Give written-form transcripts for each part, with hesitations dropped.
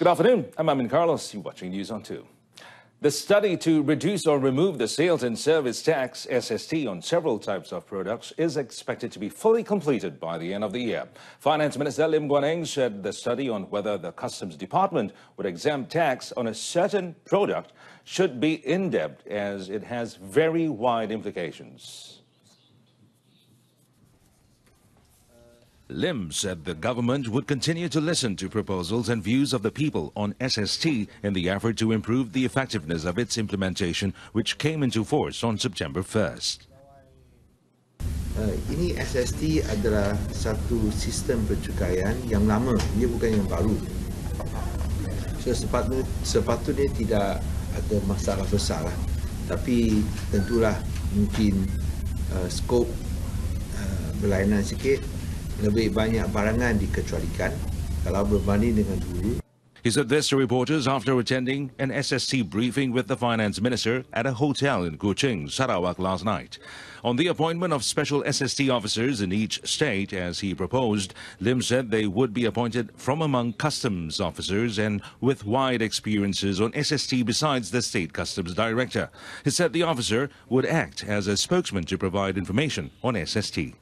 Good afternoon. I'm Amin Carlos. You're watching News on 2. The study to reduce or remove the sales and service tax, SST, on several types of products is expected to be fully completed by the end of the year. Finance Minister Lim Guan Eng said the study on whether the Customs Department would exempt tax on a certain product should be in-depth as it has very wide implications. Lim said the government would continue to listen to proposals and views of the people on SST in the effort to improve the effectiveness of its implementation, which came into force on September 1st. Ini SST adalah satu sistem percukaian yang lama, dia bukan yang baru. So sepatutnya tidak ada masalah besar lah. Tapi tentulah mungkin skop berlainan sikit. Lebih banyak barangan dikecualikan kalau berbanding dengan dulu. He said this to reporters after attending an SST briefing with the finance minister at a hotel in Kuching, Sarawak last night. On the appointment of special SST officers in each state, as he proposed, Lim said they would be appointed from among customs officers and with wide experiences on SST besides the state customs director. He said the officer would act as a spokesman to provide information on SST.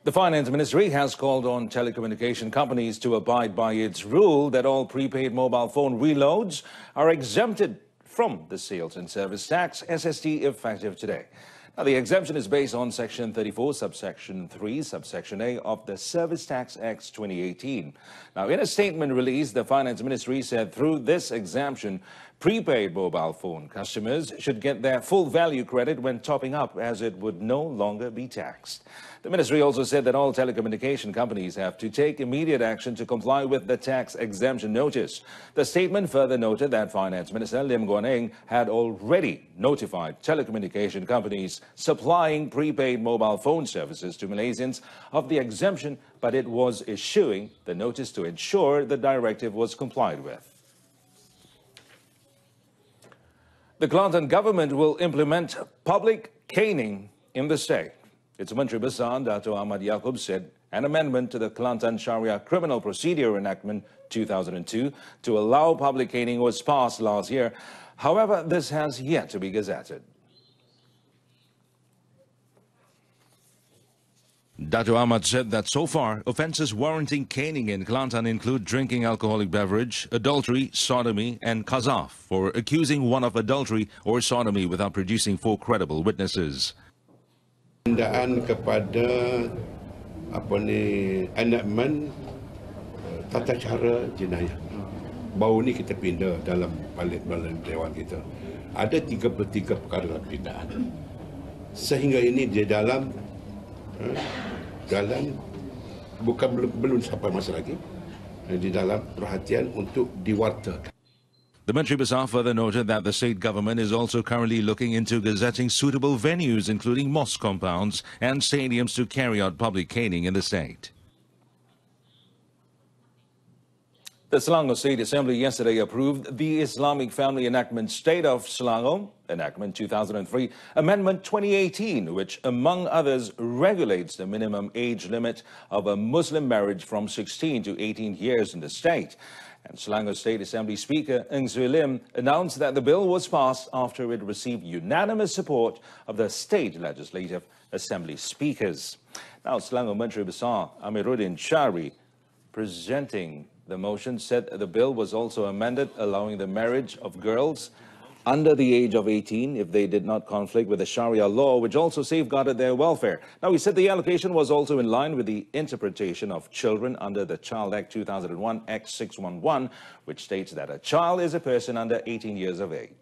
The Finance Ministry has called on telecommunication companies to abide by its rule that all prepaid mobile phone reloads are exempted from the sales and service tax, SST, effective today. Now, the exemption is based on Section 34, subsection 3, subsection A of the Service Tax Act 2018. Now, in a statement released, the Finance Ministry said through this exemption, prepaid mobile phone customers should get their full value credit when topping up, as it would no longer be taxed. The ministry also said that all telecommunication companies have to take immediate action to comply with the tax exemption notice. The statement further noted that Finance Minister Lim Guan Eng had already notified telecommunication companies supplying prepaid mobile phone services to Malaysians of the exemption, but it was issuing the notice to ensure the directive was complied with. The Kelantan government will implement public caning in the state. Its Menteri Besar, Dato' Ahmad Yaakob, said an amendment to the Kelantan Sharia Criminal Procedure Enactment 2002 to allow public caning was passed last year. However, this has yet to be gazetted. Dato' Ahmad said that so far, offences warranting caning in Kelantan include drinking alcoholic beverage, adultery, sodomy and qazaf for accusing one of adultery or sodomy without producing 4 credible witnesses. Pindaan kepada enactment tata cara jenayah. Baru ni kita pindah dalam balik dewan kita. Ada 33 perkara pindaan. Sehingga ini di dalam bukan belum sampai masa lagi di dalam perhatian untuk diwartakan. The Menteri Besar further noted that the state government is also currently looking into gazetting suitable venues, including mosque compounds and stadiums, to carry out public caning in the state. The Selangor State Assembly yesterday approved the Islamic Family Enactment State of Selangor, Enactment 2003, Amendment 2018, which, among others, regulates the minimum age limit of a Muslim marriage from 16 to 18 years in the state. And Selangor State Assembly Speaker Ng Swee Lim announced that the bill was passed after it received unanimous support of the State Legislative Assembly speakers. Now, Selangor Menteri Besar Amiruddin Shari, presenting the motion, said the bill was also amended, allowing the marriage of girls under the age of 18 if they did not conflict with the Sharia law, which also safeguarded their welfare. Now, he said the allocation was also in line with the interpretation of children under the Child Act 2001, Act 611, which states that a child is a person under 18 years of age.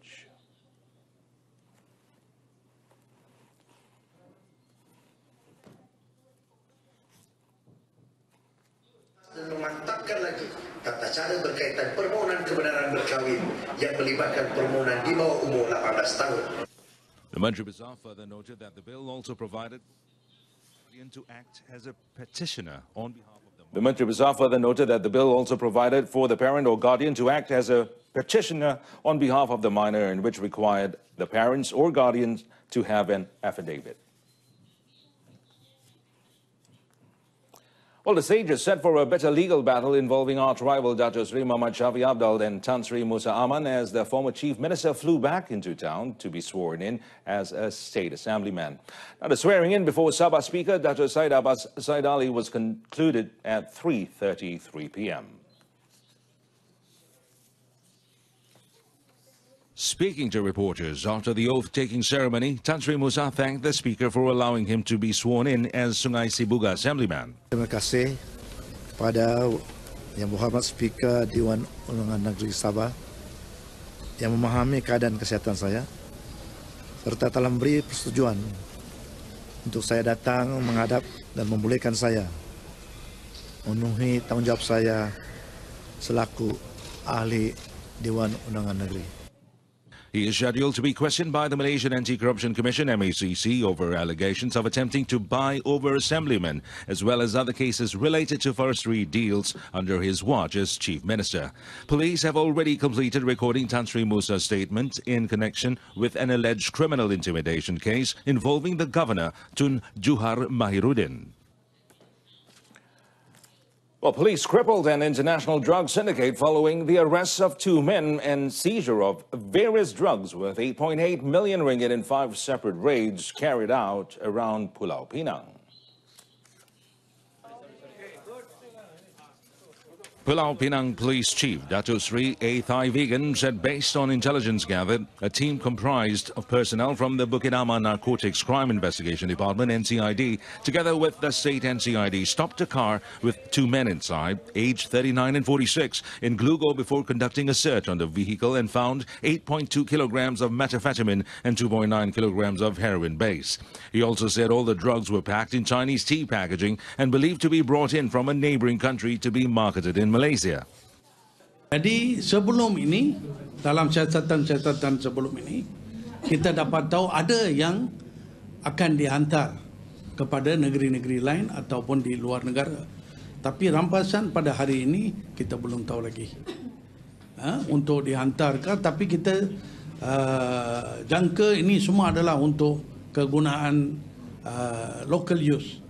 Memantapkan lagi tata cara berkaitan permohonan kebenaran berkahwin yang melibatkan permohonan di bawah umur 18 tahun. The Menteri Besar further noted that the bill also provided to act as a petitioner on behalf of the Menteri Besar further noted that the bill also provided for the parent or guardian to act as a petitioner on behalf of the minor, in which required the parents or guardians to have an affidavit. Well, the stage is set for a bitter legal battle involving arch-rival Dato Sri Muhammad Shafi Abdul and Tan Sri Musa Aman as the former chief minister flew back into town to be sworn in as a state assemblyman. Now, the swearing in before Sabah Speaker Dato Syed Abbas Said Ali was concluded at 3:33 p.m. Speaking to reporters after the oath-taking ceremony, Tan Sri Musa thanked the speaker for allowing him to be sworn in as Sungai Sibuga assemblyman. Terima kasih kepada Yang Berhormat Speaker Dewan Undangan Negeri Sabah yang memahami keadaan kesihatan saya serta telah memberi persetujuan untuk saya datang menghadap dan membolehkan saya memenuhi tanggungjawab saya selaku ahli Dewan Undangan Negeri. He is scheduled to be questioned by the Malaysian Anti-Corruption Commission (MACC) over allegations of attempting to buy over assemblymen, as well as other cases related to forestry deals under his watch as Chief Minister. Police have already completed recording Tan Sri Musa's statement in connection with an alleged criminal intimidation case involving the Governor, Tun Juhar Mahiruddin. Well, police crippled an international drug syndicate following the arrests of 2 men and seizure of various drugs worth 8.8 million ringgit in 5 separate raids carried out around Pulau Pinang. Pulau Pinang Police Chief Dato Sri A. Thai Vegan said based on intelligence gathered, a team comprised of personnel from the Bukit Aman Narcotics Crime Investigation Department (NCID), together with the state NCID, stopped a car with 2 men inside, aged 39 and 46, in Glugo before conducting a search on the vehicle and found 8.2 kilograms of methamphetamine and 2.9 kilograms of heroin base. He also said all the drugs were packed in Chinese tea packaging and believed to be brought in from a neighboring country to be marketed in Malaysia. Jadi sebelum ini, dalam catatan sebelum ini, kita dapat tahu ada yang akan dihantar kepada negeri-negeri lain ataupun di luar negara. Tapi rampasan pada hari ini kita belum tahu lagi. Untuk dihantarkan, tapi kita jangka ini semua adalah untuk kegunaan local use,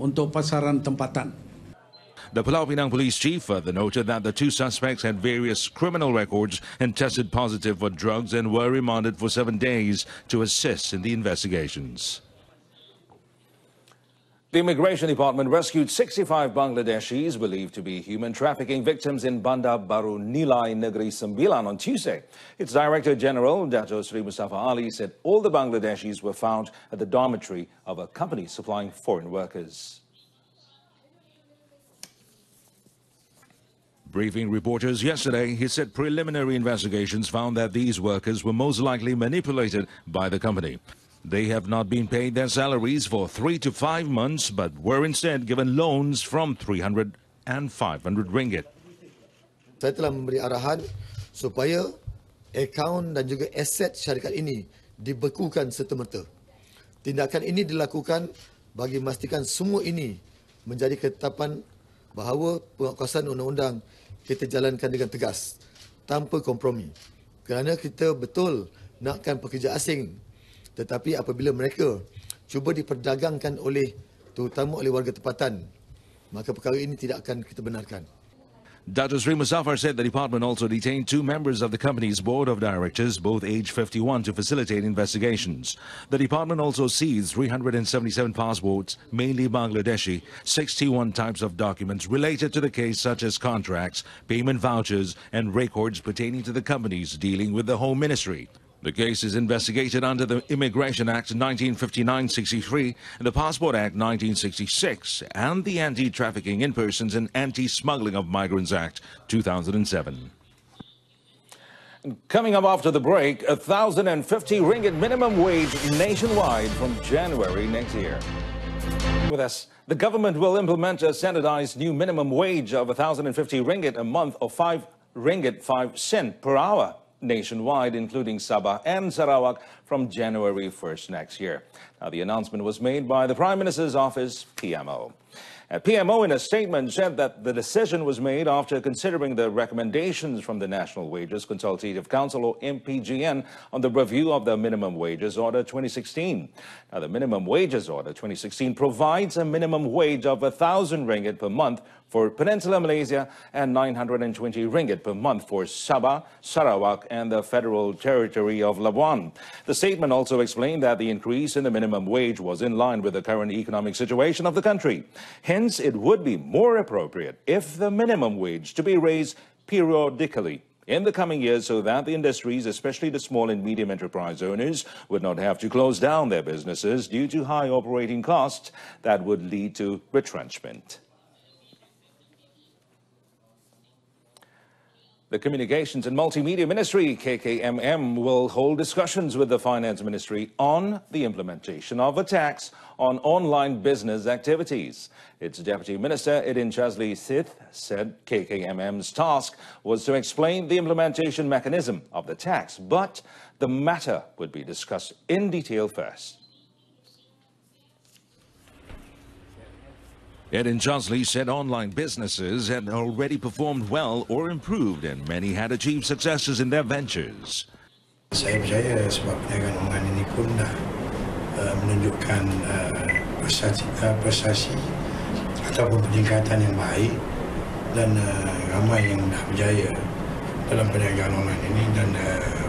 untuk pasaran tempatan. The Pulau Pinang Police Chief further noted that the 2 suspects had various criminal records and tested positive for drugs and were remanded for 7 days to assist in the investigations. The Immigration Department rescued 65 Bangladeshis believed to be human trafficking victims in Bandar Baru Nilai Negeri Sembilan on Tuesday. Its Director General, Dato Sri Mustafa Ali, said all the Bangladeshis were found at the dormitory of a company supplying foreign workers. Briefing reporters yesterday, he said preliminary investigations found that these workers were most likely manipulated by the company. They have not been paid their salaries for 3 to 5 months, but were instead given loans from 300 and 500 ringgit. Saya telah memberi arahan supaya akaun dan juga aset syarikat ini dibekukan serta-merta. Tindakan ini dilakukan bagi memastikan semua ini menjadi ketetapan bahawa penguatkuasaan undang-undang kita jalankan dengan tegas, tanpa kompromi. Kerana kita betul nakkan pekerja asing, tetapi apabila mereka cuba diperdagangkan terutama oleh warga tempatan, maka perkara ini tidak akan kita benarkan. Dato Sri Muzaffar said the department also detained 2 members of the company's board of directors, both aged 51, to facilitate investigations. The department also seized 377 passports, mainly Bangladeshi, 61 types of documents related to the case, such as contracts, payment vouchers, and records pertaining to the companies dealing with the Home Ministry. The case is investigated under the Immigration Act 1959-63, the Passport Act 1966, and the Anti-Trafficking in Persons and Anti-Smuggling of Migrants Act 2007. Coming up after the break, 1,050 ringgit minimum wage nationwide from January next year. With us, the government will implement a standardized new minimum wage of 1,050 ringgit a month, or 5 ringgit 5 cent per hour nationwide, including Sabah and Sarawak, from January 1st next year. Now, the announcement was made by the Prime Minister's office, PMO. PMO in a statement said that the decision was made after considering the recommendations from the National Wages Consultative Council, or MPGN, on the review of the Minimum Wages Order 2016. Now, the Minimum Wages Order 2016 provides a minimum wage of 1,000 ringgit per month for Peninsular Malaysia and 920 ringgit per month for Sabah, Sarawak and the Federal Territory of Labuan. The statement also explained that the increase in the minimum wage was in line with the current economic situation of the country. Hence, it would be more appropriate if the minimum wage to be raised periodically in the coming years so that the industries, especially the small and medium enterprise owners, would not have to close down their businesses due to high operating costs that would lead to retrenchment. The Communications and Multimedia Ministry, KKMM, will hold discussions with the Finance Ministry on the implementation of a tax on online business activities. Its Deputy Minister, Edin Chazli Sith, said KKMM's task was to explain the implementation mechanism of the tax, but the matter would be discussed in detail first. Edin Chazli said online businesses had already performed well or improved and many had achieved successes in their ventures. Saya percaya sebab perniagaan online ini pun dah menunjukkan prestasi ataupun peningkatan yang baik dan ramai yang dah berjaya dalam perniagaan online ini dan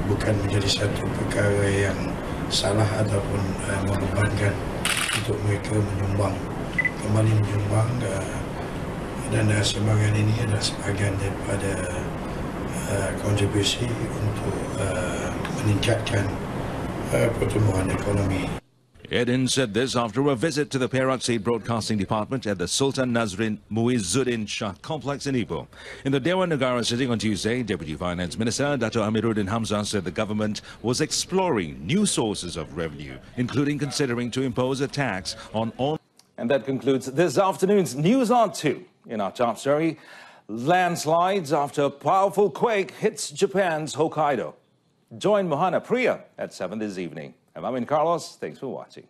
bukan menjadi satu perkara yang salah ataupun membebankan untuk mereka kembali menyumbang dan sumbangan ini adalah sebahagian daripada kontribusi untuk meningkatkan pertumbuhan ekonomi. Edin said this after a visit to the Perak State Broadcasting Department at the Sultan Nazrin Muizzuddin Shah complex in Ipoh. In the Dewan Negara sitting on Tuesday, Deputy Finance Minister Dato' Amiruddin Hamzah said the government was exploring new sources of revenue, including considering to impose a tax on all. And that concludes this afternoon's News on 2. In our top story, landslides after a powerful quake hits Japan's Hokkaido. Join Mohana Priya at 7 this evening. I'm Amin Carlos. Thanks for watching.